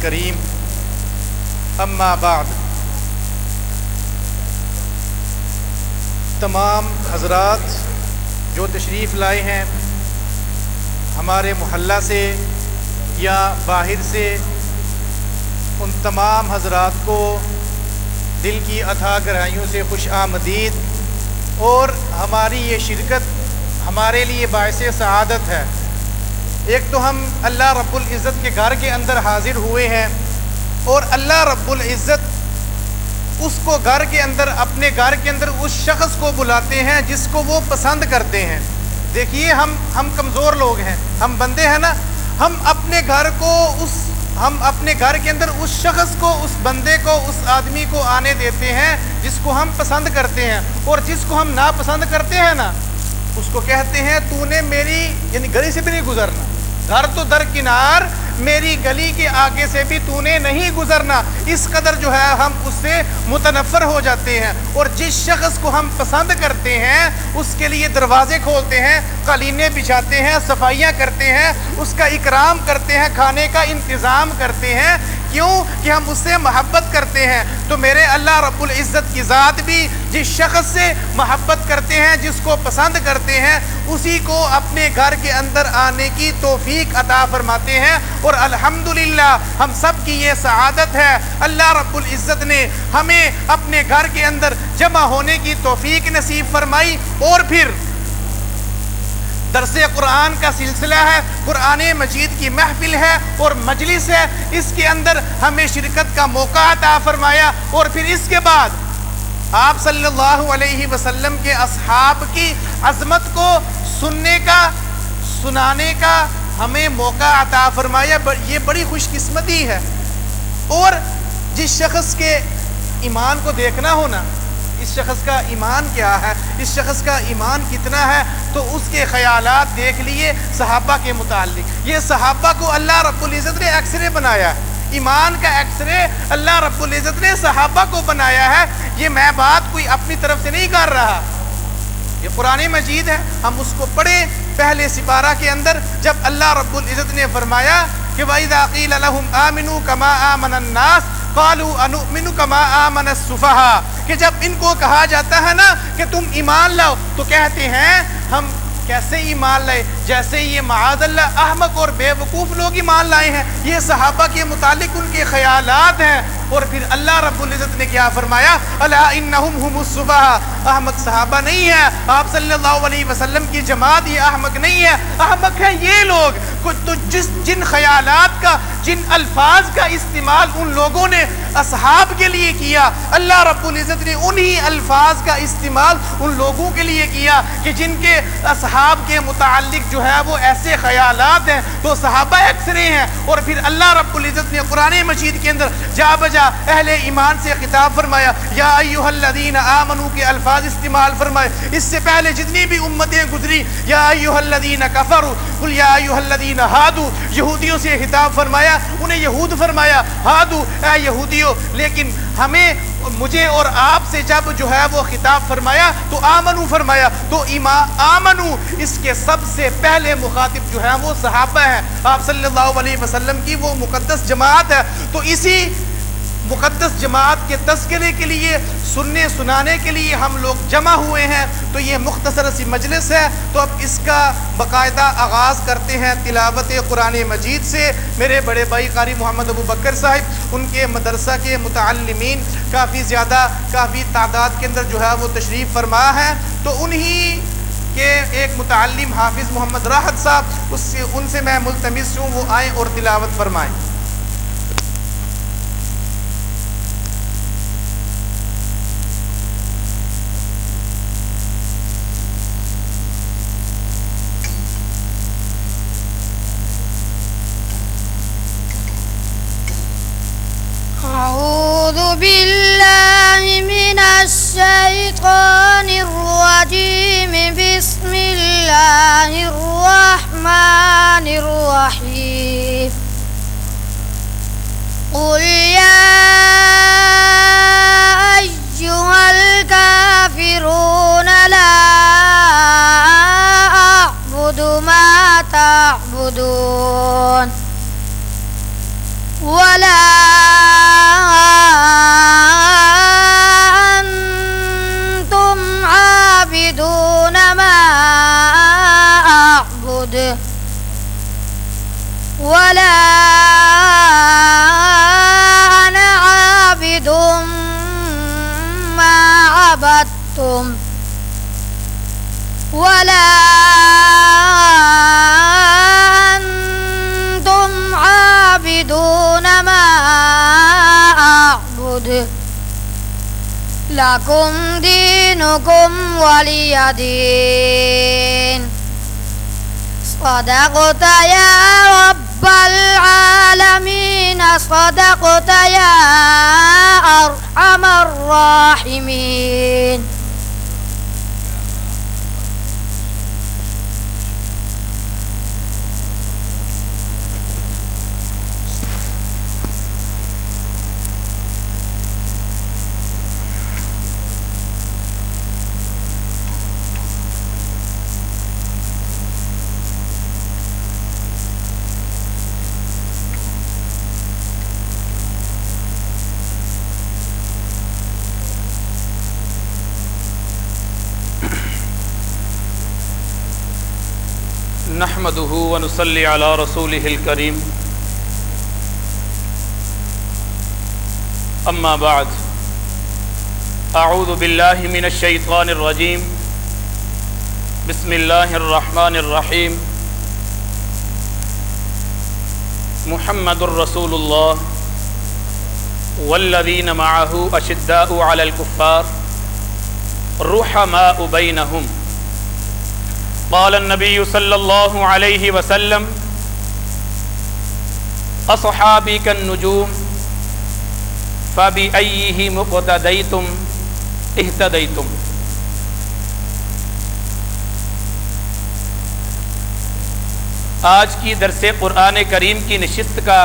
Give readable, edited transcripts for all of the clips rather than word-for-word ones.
करीम, अम्मा बाद। तमाम हज़रात जो तशरीफ़ लाए हैं हमारे मोहल्ला से या बाहर से, उन तमाम हज़रात को दिल की अथाह गहराइयों से खुश आमदीद। और हमारी ये शिरकत हमारे लिए बाइस सआदत है। एक तो हम अल्लाह रब्बुल इज़्ज़त के घर के अंदर हाज़िर हुए हैं और अल्लाह रब्बुल इज़्ज़त उसको घर के अंदर, अपने घर के अंदर उस शख्स को बुलाते हैं जिसको वो पसंद करते हैं। देखिए हम कमज़ोर लोग हैं, हम बंदे हैं ना, हम अपने घर के अंदर उस शख्स को, उस बंदे को, उस आदमी को आने देते हैं जिसको हम पसंद करते हैं। और जिसको हम नापसंद करते हैं ना, उसको कहते हैं तूने मेरी यानी गली से भी नहीं गुजरना, घर तो दरकिनार, मेरी गली के आगे से भी तूने नहीं गुजरना। इस कदर जो है हम उससे मुतनफ़र हो जाते हैं। और जिस शख्स को हम पसंद करते हैं उसके लिए दरवाज़े खोलते हैं, कालीनें बिछाते हैं, सफाइयाँ करते हैं, उसका इकराम करते हैं, खाने का इंतज़ाम करते हैं। क्यों? कि हम उससे मोहब्बत करते हैं। तो मेरे अल्लाह रब्बुल इज़्ज़त की ज़ात भी जिस शख्स से मोहब्बत करते हैं, जिसको पसंद करते हैं, उसी को अपने घर के अंदर आने की तौफीक अता फरमाते हैं। और अल्हम्दुलिल्लाह हम सब की ये सआदत है, अल्लाह रब्बुल इज़्ज़त ने हमें अपने घर के अंदर जमा होने की तौफीक नसीब फरमाई। और फिर दरसे कुरान का सिलसिला है, कुरान मजीद की महफिल है और मजलिस है, इसके अंदर हमें शिरकत का मौका अता फरमाया। और फिर इसके बाद आप सल्लल्लाहु अलैहि वसल्लम के असहाब की अज़मत को सुनने का, सुनाने का हमें मौका अता फरमाया। ये बड़ी खुशकिस्मती है। और जिस शख्स के ईमान को देखना हो ना, इस शख्स का ईमान क्या है, इस शख्स का ईमान कितना है, तो उसके ख़यालात देख लिए सहाबा के मुताल्लिक। ये सहाबा को अल्लाह रब्बुल इज़्ज़त ने एक्सरे बनाया है, ईमान का एक्सरे अल्लाह रब्बुल इज़्ज़त ने सहाबा को बनाया है। ये मैं बात कोई अपनी तरफ से नहीं कर रहा, ये कुरान मजीद है, हम उसको पढ़ें। पहले सिपारा के अंदर जब अल्लाह रब्बुल इज़्ज़त ने फरमाया कि वइज़ा क़ील लहुम आमिनू कमा आमनन नास क़ालू अनुमिनु कमा आमनस सुफ़हा, कि जब इनको कहा जाता है ना कि तुम ईमान लाओ, तो कहते हैं हम कैसे ईमान लाए, जैसे ये माअज़ल्लाह अहमक और बेवकूफ़ लोग ईमान लाए हैं। ये सहाबा के मुतालिक उनके ख़यालात हैं। और फिर अल्लाह रब्बुल इज़्ज़त ने क्या फरमाया, अला इन्नहुम हुमुस सुफ़हा, अहमक सहाबा नहीं है, आप सल्लल्लाहु अलैहि वसल्लम की जमात ये अहमक नहीं है, अहमक है ये लोग। तो जिन ख़यालात का, जिन अल्फाज का इस्तेमाल उन लोगों ने असहाब के लिए किया, अल्लाह रब्बुल इज़्ज़त ने उन्हीं अल्फाज का इस्तेमाल उन लोगों के लिए किया कि जिनके असहाब के मुताल्लिक जो है वो ऐसे ख़यालात हैं। तो सहाबा एक्सरे हैं। और फिर अल्लाह रब्बुल इज़्ज़त ने कुरान मजीद के अंदर जा बजा अहले ईमान से खिताब फरमाया, या अय्युहल्लज़ीना आमनू के अल्फाज इस्तेमाल फरमाए। इससे पहले जितनी भी उम्मतें गुजरी, या अय्युहल्लज़ीना कफ़रू कुल या अय्युहल्लज़ीना हादू, यहूदियों से खिताब फरमाया, उन्हें यहूद फरमाया, हादू ए यहूदियों। लेकिन हमें, मुझे और आपसे जब जो है वो खिताब फरमाया तो आमनू फरमाया। तो आमनू इसके सबसे पहले मुखातिब जो है वो सहाबा हैं, आप सल्लल्लाहु अलैहि वसल्लम की वो मुक़द्दस जमात है। तो इसी मुक़द्दस जमात के तज़किरे के लिए, सुनने सुनाने के लिए हम लोग जमा हुए हैं। तो ये मुख्तसर सी मजलिस है। तो अब इसका बाकायदा आगाज़ करते हैं तिलावत कुरान मजीद से। मेरे बड़े भाई कारी मोहम्मद अबू बकर साहिब, उनके मदरसा के मुतअल्लिमीन काफ़ी ज़्यादा, काफ़ी तादाद के अंदर जो है वो तशरीफ़ फरमा है। तो उन्हीं के एक मुतअल्लिम हाफिज़ मोहम्मद राहत साहब, उनसे मैं मुल्तमिस हूँ वो आएँ और तिलावत फरमाएँ। أعوذ بالله من الشيطان الرجيم بسم الله الرحمن الرحيم قل يا أيها الكافرون لا أعبد ما تعبدون ولا لکم دینکم ولی دین صدقت یا رب العالمین صدقت یا ارحم الراحمین. نحمده ونصلي على رسوله الكريم اما بعد اعوذ بالله من الشيطان الرجيم بسم الله الرحمن الرحيم محمد رسول الله والذين معه اشداء على الكفار رحماء بينهم قال النبي صلى الله عليه وسلم اصحابي كالنجوم فبأيهم اقتديتم اهتديتم. آج کی درس قرآن کریم کی نشست کا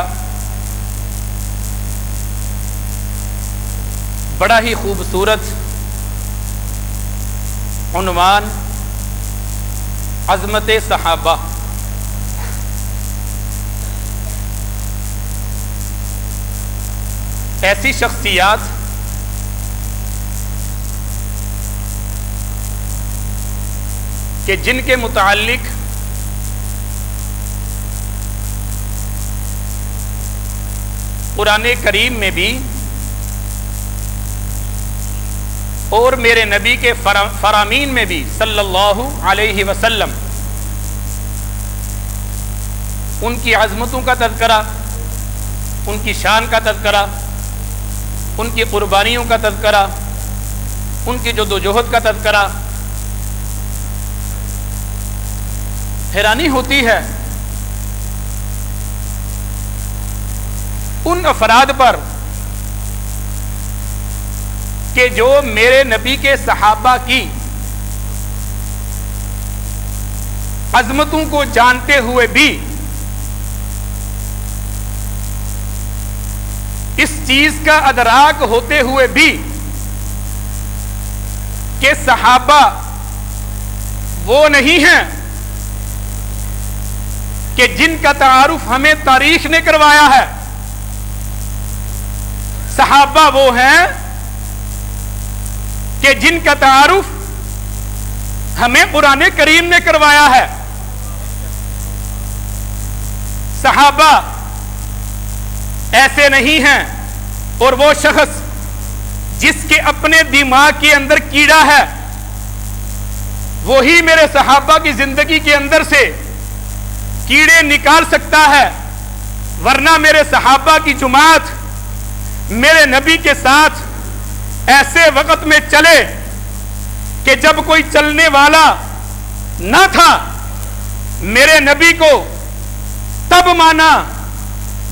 بڑا ہی خوبصورت عنوان عظمت صحابہ. ایسی شخصیات کہ جن کے متعلق قرآن کریم میں بھی اور میرے نبی کے فرامین میں بھی صلی اللہ علیہ وسلم ان کی عظمتوں کا تذکرہ، ان کی شان کا تذکرہ، ان کی قربانیوں کا تذکرہ، ان کی جدوجہد کا تذکرہ. حیرانی ہوتی ہے ان افراد پر کہ جو میرے نبی کے صحابہ کی عظمتوں کو جانتے ہوئے بھی اس چیز کا ادراک ہوتے ہوئے بھی کہ صحابہ وہ نہیں ہیں کہ جن کا تعارف ہمیں تاریخ نے کروایا ہے. صحابہ وہ ہیں کہ جن کا تعارف ہمیں قرآن کریم نے کروایا ہے. صحابہ ایسے نہیں ہیں اور وہ شخص جس کے اپنے دماغ کے اندر کیڑا ہے وہی میرے صحابہ کی زندگی کے اندر سے کیڑے نکال سکتا ہے، ورنہ میرے صحابہ کی جماعت میرے نبی کے ساتھ ایسے وقت میں چلے کہ جب کوئی چلنے والا نہ تھا. میرے نبی کو تب مانا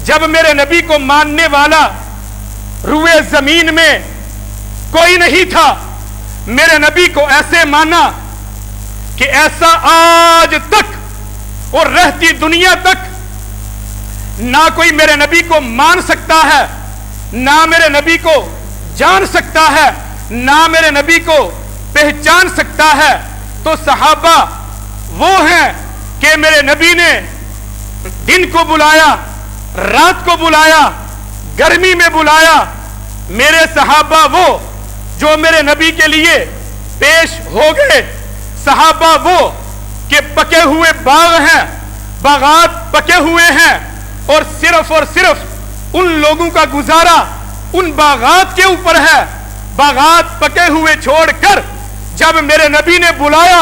جب میرے نبی کو ماننے والا روئے زمین میں کوئی نہیں تھا. میرے نبی کو ایسے مانا کہ ایسا آج تک اور رہتی دنیا تک نہ کوئی میرے نبی کو مان سکتا ہے، نہ میرے نبی کو جان سکتا ہے، نہ میرے نبی کو پہچان سکتا ہے. تو صحابہ وہ ہیں کہ میرے نبی نے دن کو بلایا، رات کو بلایا، گرمی میں بلایا. میرے صحابہ وہ جو میرے نبی کے لیے پیش ہو گئے. صحابہ وہ کہ پکے ہوئے باغ ہیں، باغات پکے ہوئے ہیں اور صرف ان لوگوں کا گزارا ان باغات کے اوپر ہے. باغات پکے ہوئے چھوڑ کر جب میرے نبی نے بلایا،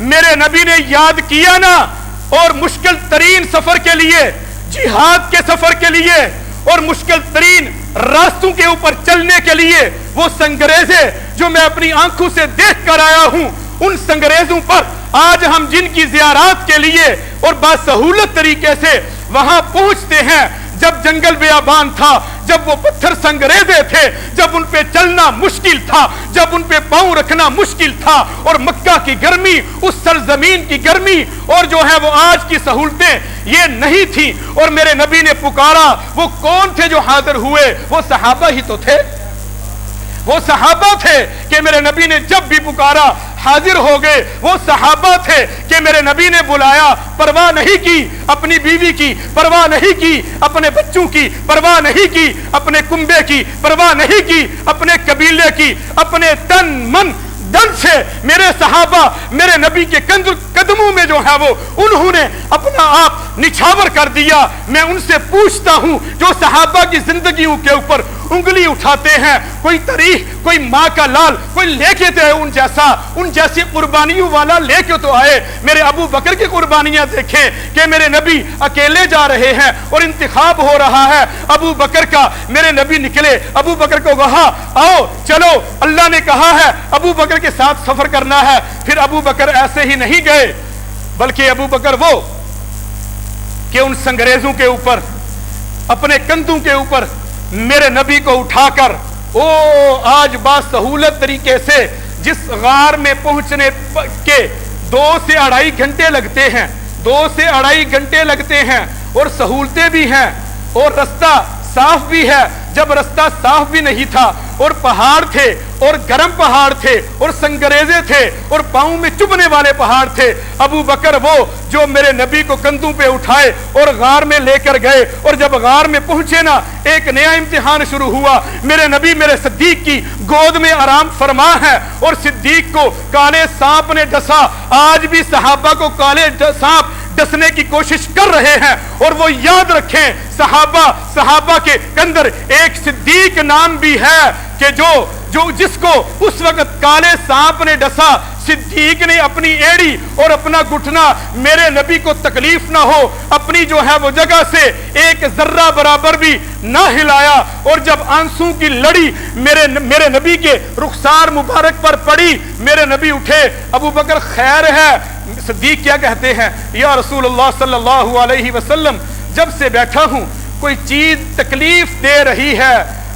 میرے نبی نے یاد کیا نا، اور مشکل ترین سفر کے لیے، جہاد کے سفر کے لیے اور مشکل ترین راستوں کے اوپر چلنے کے لیے وہ سنگریزے جو میں اپنی آنکھوں سے دیکھ کر آیا ہوں، ان سنگریزوں پر آج ہم جن کی زیارات کے لیے اور باسہولت طریقے سے وہاں پہنچتے ہیں، جب جنگل بیابان تھا، جب وہ پتھر سنگریزے تھے، جب ان پہ چلنا مشکل تھا، جب ان پہ پاؤں رکھنا مشکل تھا، اور مکہ کی گرمی، اس سرزمین کی گرمی، اور جو ہے وہ آج کی سہولتیں یہ نہیں تھی، اور میرے نبی نے پکارا۔ وہ کون تھے جو حاضر ہوئے؟ وہ صحابہ ہی تو تھے، وہ صحابہ تھے کہ میرے نبی نے جب بھی پکارا حاضر ہو گئے۔ وہ صحابہ تھے کہ میرے نبی نے بلایا، پرواہ نہیں کی اپنی بیوی کی، پرواہ نہیں کی اپنے بچوں کی، پرواہ نہیں کی اپنے کنبے کی، پرواہ نہیں کی اپنے قبیلے کی، اپنے تن من دن سے میرے صحابہ میرے نبی کے قدموں میں جو ہے وہ انہوں نے اپنا آپ نچھاور کر دیا۔ میں ان سے پوچھتا ہوں جو صحابہ کی زندگیوں کے اوپر انگلی اٹھاتے ہیں، کوئی تاریخ، کوئی ماں کا لال، کوئی لے کے تو ان جیسی قربانیوں والا لے کے تو آئے۔ میرے ابو بکر کی قربانیاں دیکھیں کہ میرے نبی اکیلے جا رہے ہیں اور انتخاب ہو رہا ہے ابو بکر کا، میرے نبی نکلے، ابو بکر کو کہا آؤ چلو، اللہ نے کہا ہے ابو بکر کے ساتھ سفر کرنا ہے۔ پھر ابو بکر ایسے ہی نہیں گئے، بلکہ ابو بکر وہ کہ ان سنگریزوں کے اوپر، اپنے کندھوں کے اوپر میرے نبی کو اٹھا کر آج باسہولت طریقے سے جس غار میں پہنچنے کے 2 سے 2.5 گھنٹے لگتے ہیں، 2 سے 2.5 گھنٹے لگتے ہیں، اور سہولتیں بھی ہیں اور رستہ صاف بھی ہے۔ جب رستہ صاف بھی نہیں تھا اور پہاڑ تھے اور گرم پہاڑ تھے اور سنگریزے تھے اور پاؤں میں چبھنے والے پہاڑ تھے، ابو بکر وہ جو میرے نبی کو کندھوں پہ اٹھائے اور غار میں لے کر گئے۔ اور جب غار میں پہنچے نا، ایک نیا امتحان شروع ہوا۔ میرے نبی میرے صدیق کی گود میں آرام فرما ہے، اور صدیق کو کالے سانپ نے ڈسا۔ آج بھی صحابہ کو کالے سانپ ڈسنے کی کوشش کر رہے ہیں، اور وہ یاد رکھیں صحابہ کے اندر ایک صدیق نام بھی ہے کہ جو جس کو اس وقت کالے سانپ نے ڈسا، صدیق نے اپنی ایڑی اور اپنا گھٹنا میرے نبی کو تکلیف نہ ہو اپنی جو ہے وہ جگہ سے ایک ذرہ برابر بھی نہ ہلایا۔ اور جب آنسوں کی لڑی میرے نبی کے رخسار مبارک پر پڑی، میرے نبی اٹھے، ابو بکر خیر ہے؟ صدیق کیا کہتے ہیں؟ یا رسول اللہ صلی اللہ علیہ وسلم، جب سے بیٹھا ہوں کوئی چیز تکلیف دے رہی ہے،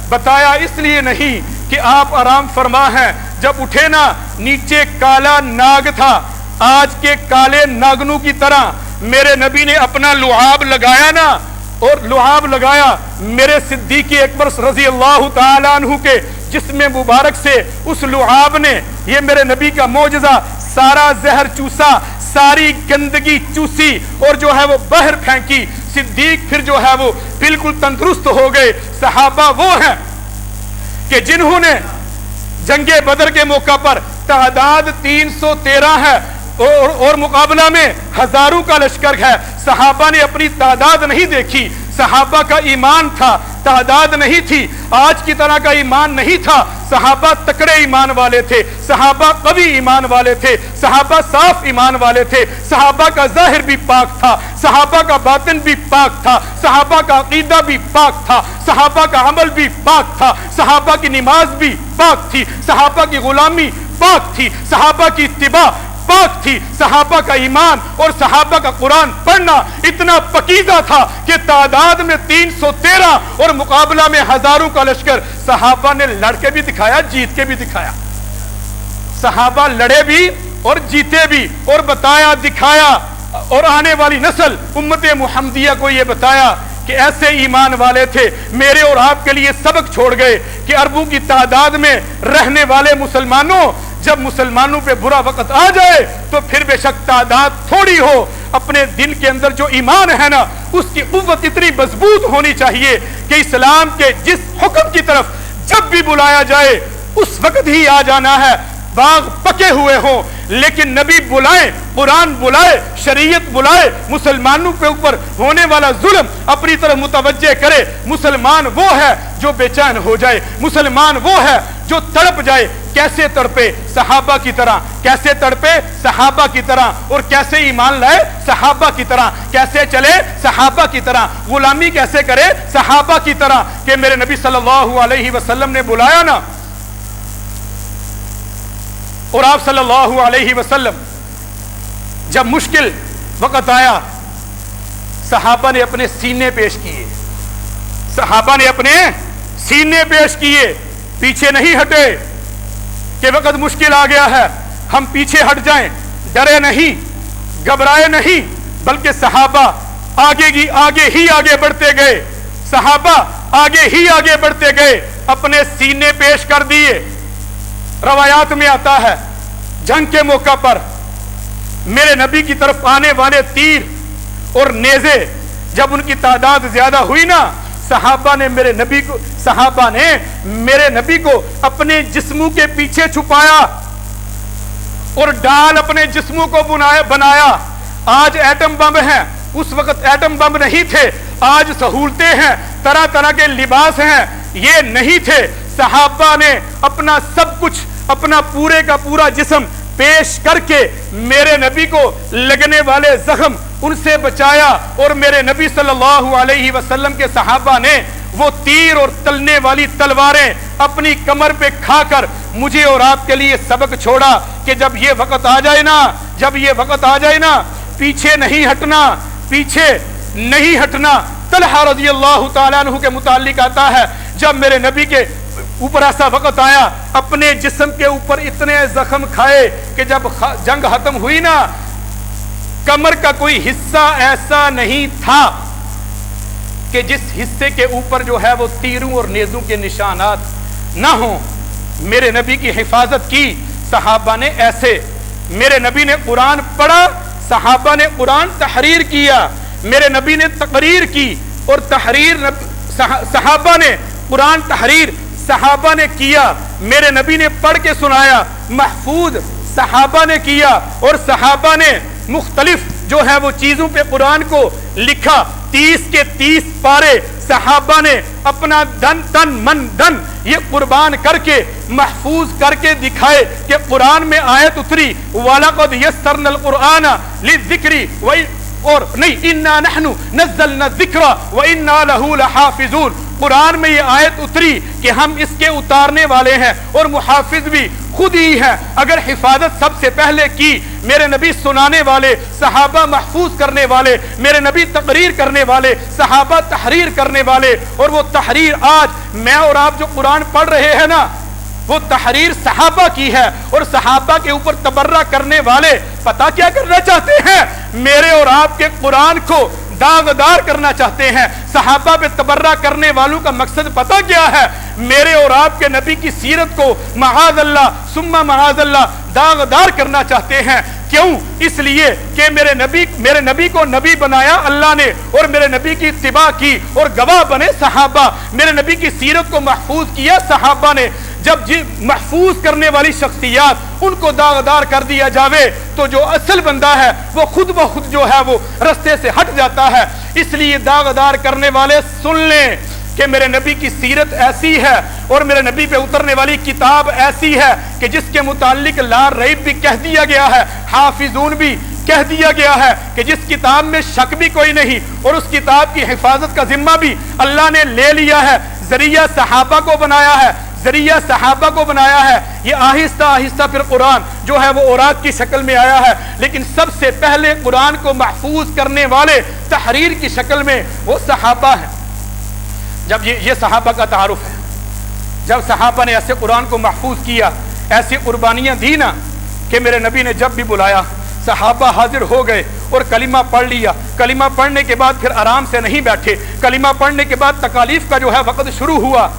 بتایا اس لیے نہیں کہ آپ آرام فرما ہیں۔ جب اٹھے نا، نیچے کالا ناگ تھا، آج کے کالے ناگنوں کی طرح میرے نبی نے اپنا لعاب لگایا نا، اور لعاب لگایا میرے صدیق اکبر رضی اللہ تعالیٰ عنہ کے جسم مبارک سے، اس لعاب نے، یہ میرے نبی کا معجزہ، سارا زہر چوسا، ساری گندگی چوسی اور جو ہے وہ باہر پھینکی۔ صدیق پھر جو ہے وہ بالکل تندرست ہو گئے۔ صحابہ وہ ہیں کہ جنہوں نے جنگ بدر کے موقع پر تعداد 313 ہے اور مقابلہ میں ہزاروں کا لشکر ہے، صحابہ نے اپنی تعداد نہیں دیکھی، صحابہ کا ایمان تھا، تعداد نہیں تھی، آج کی طرح کا ایمان نہیں تھا۔ صحابہ تکڑے ایمان والے تھے، صحابہ قوی ایمان والے تھے، صحابہ صاف ایمان والے تھے، صحابہ کا ظاہر بھی پاک تھا، صحابہ کا باطن بھی پاک تھا، صحابہ کا عقیدہ بھی پاک تھا، صحابہ کا عمل بھی پاک تھا، صحابہ کی نماز بھی پاک تھی، صحابہ کی غلامی پاک تھی، صحابہ کی اتباع پاک تھی، صحابہ کا ایمان اور صحابہ کا قرآن پڑھنا اتنا پکیزہ تھا کہ تعداد میں 313 اور مقابلہ میں ہزاروں کا لشکر۔ صحابہ نے لڑ کے بھی دکھایا، جیت کے بھی دکھایا، صحابہ لڑے بھی اور جیتے بھی، اور بتایا، دکھایا، اور آنے والی نسل امت محمدیہ کو یہ بتایا کہ ایسے ایمان والے تھے۔ میرے اور آپ کے لیے سبق چھوڑ گئے کہ اربوں کی تعداد میں رہنے والے مسلمانوں، جب مسلمانوں پہ برا وقت آ جائے تو پھر بے شک تعداد تھوڑی ہو، اپنے دل کے اندر جو ایمان ہے نا، اس کی قوت اتنی مضبوط ہونی چاہیے کہ اسلام کے جس حکم کی طرف جب بھی بلایا جائے اس وقت ہی آ جانا ہے۔ باغ پکے ہوئے ہوں لیکن نبی بلائے، قرآن بلائے، شریعت بلائے، مسلمانوں کے اوپر ہونے والا ظلم اپنی طرف متوجہ کرے، مسلمان وہ ہے جو بے چین ہو جائے، مسلمان وہ ہے جو تڑپ جائے۔ कैसे तड़पे सहाबा की तरह, कैसे तड़पे सहाबा की तरह, और कैसे ईमान लाए सहाबा की तरह, कैसे चले सहाबा की तरह, गुलामी कैसे करे सहाबा की तरह। कि मेरे नबी सल्लल्लाहु अलैहि वसल्लम ने बुलाया ना, और आप सल्लल्लाहु अलैहि वसल्लम जब मुश्किल वक्त आया, सहाबा ने अपने सीने पेश किए, सहाबा ने अपने सीने पेश किए, पीछे नहीं हटे कि वक्त मुश्किल आ गया है हम पीछे हट जाएं, डरे नहीं, घबराए नहीं, बल्कि सहाबा आगे ही आगे बढ़ते गए, सहाबा आगे ही आगे बढ़ते गए, अपने सीने पेश कर दिए। रवायात में आता है जंग के मौका पर मेरे नबी की तरफ आने वाले तीर और नेज़े जब उनकी तादाद ज्यादा हुई ना, सहाबा ने मेरे नबी को अपने जिस्मों के पीछे छुपाया और डाल अपने जिस्मों को बनाया। आज एटम बम है, उस वक्त एटम बम नहीं थे, आज सहूलतें हैं, तरह तरह के लिबास हैं, ये नहीं थे। सहाबा ने अपना सब कुछ, अपना पूरे का पूरा जिस्म पेश करके मेरे नबी को लगने वाले जख्म उनसे बचाया, और मेरे नबी सल्लल्लाहु अलैहि वसल्लम के सहाबा ने वो तीर और तलने वाली तलवारें अपनी कमर पे खाकर मुझे और आपके लिए सबक छोड़ा कि जब ये वक्त आ जाए ना, जब ये वक्त आ जाए ना, पीछे नहीं हटना, पीछे नहीं हटना। तलहा रज़ियल्लाहु ताला अन्हु के मुताल्लिक आता है, जब मेरे नबी के ऊपर ऐसा वक्त आया, अपने जिस्म के ऊपर इतने जख्म खाए कि जब जंग खत्म हुई ना, कमर का कोई हिस्सा ऐसा नहीं था कि जिस हिस्से के ऊपर जो है वो तीरों और नेज़ों के निशानात ना हो। मेरे नबी की हिफाजत की सहाबा ने ऐसे, मेरे नबी ने कुरान पढ़ा, सहाबा ने कुरान तहरीर किया, मेरे नबी ने तकरीर की और तहरीर सहाबा ने कुरान तहरीर सहाबा ने किया, मेरे नबी ने पढ़ के सुनाया, महफूज सहाबा ने किया, और सहाबा ने मुख्तलिफ जो है वो चीजों पे कुरान को लिखा। 30 के 30 पारे सहाबा ने अपना तन मन धन ये कुर्बान करके महफूज करके दिखाए कि कुरान में आयत उतरी, वलक़द यस्सरनल कुरआन लिज़्ज़िक्रि, और नहीं, इन्ना नहनु नज़्ज़लना ज़िक्रा व इन्ना लहू लहाफ़िज़ून। कुरान में ये आयत उतरी कि हम इसके उतारने वाले हैं और मुहाफिज भी खुद ही है। अगर हिफाजत सबसे पहले की मेरे नबी सुनाने वाले, सहाबा महफूज करने वाले, मेरे नबी तकरीर करने वाले, सहाबा तहरीर करने वाले, और वो तहरीर आज मैं और आप जो कुरान पढ़ रहे हैं ना, वो तहरीर सहाबा की है। और सहाबा के ऊपर तबर्रा करने वाले पता क्या करना चाहते हैं, मेरे और आपके कुरान को दागदार करना चाहते हैं। सहाबा पे तबर्रा करने वालों का मकसद पता क्या है, मेरे और आपके नबी की सीरत को महाज़ल्लाह सुम्मा महाज़ल्लाह दागदार करना चाहते हैं। क्यों? इसलिए कि मेरे नबी को नबी बनाया अल्लाह ने, और मेरे नबी की इत्तिबा की, और गवाह बने सहाबा। मेरे नबी की सीरत को महफूज किया सहाबा ने। जब महफूज करने वाली शख्सियात उनको दागदार कर दिया जावे, तो जो असल बंदा है वो खुद ब खुद जो है वो रस्ते से हट जाता है। इसलिए दागदार करने वाले सुन लें कि मेरे नबी की सीरत ऐसी है और मेरे नबी पे उतरने वाली किताब ऐसी है कि जिसके मुताल्लिक ला रैब भी कह दिया गया है, हाफिजून भी कह दिया गया है कि जिस किताब में शक भी कोई नहीं, और उस किताब की हिफाजत का जिम्मा भी अल्लाह ने ले लिया है। जरिया सहाबा को बनाया है, जरिया सहाबा को बनाया है। ये आहिस्ता आहिस्ता फिर कुरान जो है वो औरात की शक्ल में आया है, लेकिन सबसे पहले कुरान को महफूज करने वाले तहरीर की शक्ल में वो सहाबा है। जब ये सहाबा का तारुफ है, जब सहाबा ने ऐसे कुरान को महफूज किया, ऐसी कुर्बानियां दी ना कि मेरे नबी ने जब भी बुलाया सहाबा हाजिर हो गए और कलिमा पढ़ लिया। कलिमा पढ़ने के बाद फिर आराम से नहीं बैठे, कलिमा पढ़ने के बाद तकालीफ का जो है वक्त शुरू हुआ,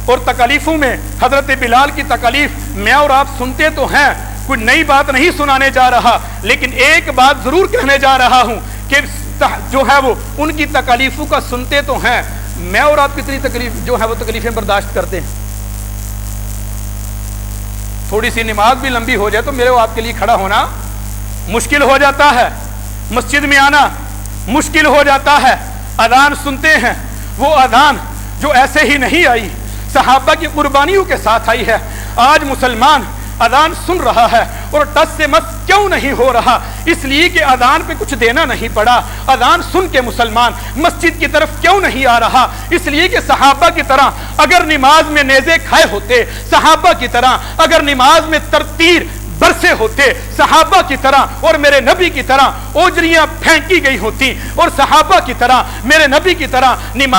और तकालीफों में हजरत बिलाल की तकालीफ मैं और आप सुनते तो हैं, कोई नई बात नहीं सुनाने जा रहा, लेकिन एक बात जरूर कहने जा रहा हूं कि जो है वो उनकी तकालीफों का सुनते तो हैं। मैं और आप कितनी तकलीफ जो है वो तकलीफें बर्दाश्त करते हैं। थोड़ी सी नमाज भी लंबी हो जाए तो मेरे आपके लिए खड़ा होना मुश्किल हो जाता है, मस्जिद में आना मुश्किल हो जाता है। अजान सुनते हैं, वो अजान जो ऐसे ही नहीं आई, सहाबा की कुर्बानियों के साथ आई है। آج مسلمان اذان سن رہا ہے اور ٹس سے مس کیوں نہیں ہو رہا؟ اس لیے کہ اذان پہ کچھ دینا نہیں پڑا۔ اذان سن کے مسلمان مسجد کی طرف کیوں نہیں آ رہا؟ اس لیے کہ صحابہ کی طرح اگر نماز میں نیزے کھائے ہوتے، صحابہ کی طرح اگر نماز میں ترتیر برسے ہوتے، صحابہ کی طرح اور میرے نبی کی طرح اوجریاں پھینکی گئی ہوتی، اور صحابہ کی طرح میرے نبی کی طرح نماز